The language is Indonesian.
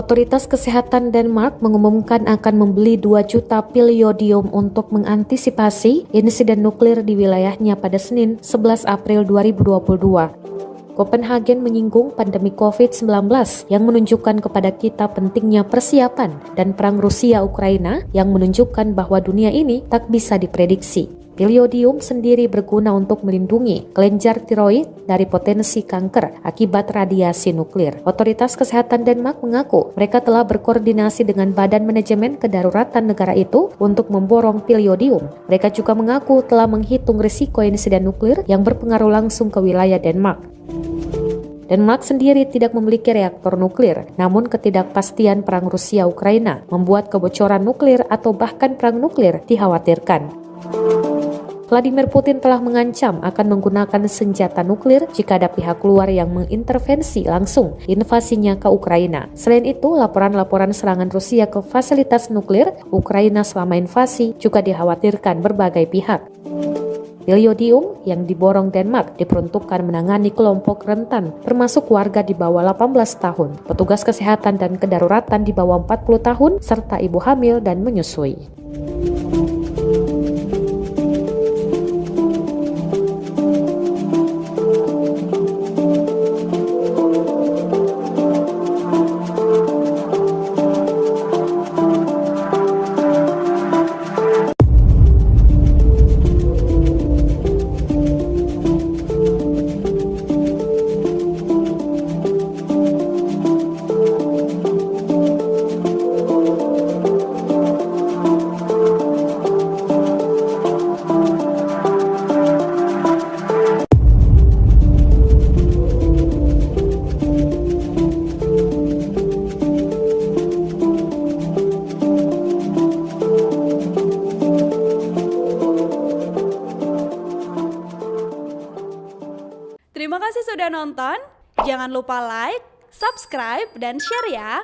Otoritas Kesehatan Denmark mengumumkan akan membeli 2 juta pil iodium untuk mengantisipasi insiden nuklir di wilayahnya pada Senin 11 April 2022. Copenhagen menyinggung pandemi COVID-19 yang menunjukkan kepada kita pentingnya persiapan dan perang Rusia-Ukraina yang menunjukkan bahwa dunia ini tak bisa diprediksi. Pil iodium sendiri berguna untuk melindungi kelenjar tiroid dari potensi kanker akibat radiasi nuklir. Otoritas Kesehatan Denmark mengaku mereka telah berkoordinasi dengan Badan Manajemen Kedaruratan negara itu untuk memborong pil iodium. Mereka juga mengaku telah menghitung risiko insiden nuklir yang berpengaruh langsung ke wilayah Denmark. Denmark sendiri tidak memiliki reaktor nuklir, namun ketidakpastian perang Rusia-Ukraina membuat kebocoran nuklir atau bahkan perang nuklir dikhawatirkan. Vladimir Putin telah mengancam akan menggunakan senjata nuklir jika ada pihak luar yang mengintervensi langsung invasinya ke Ukraina. Selain itu, laporan-laporan serangan Rusia ke fasilitas nuklir Ukraina selama invasi juga dikhawatirkan berbagai pihak. Pil iodium yang diborong Denmark diperuntukkan menangani kelompok rentan, termasuk warga di bawah 18 tahun, petugas kesehatan dan kedaruratan di bawah 40 tahun, serta ibu hamil dan menyusui. Terima kasih sudah nonton. Jangan lupa like, subscribe, dan share ya.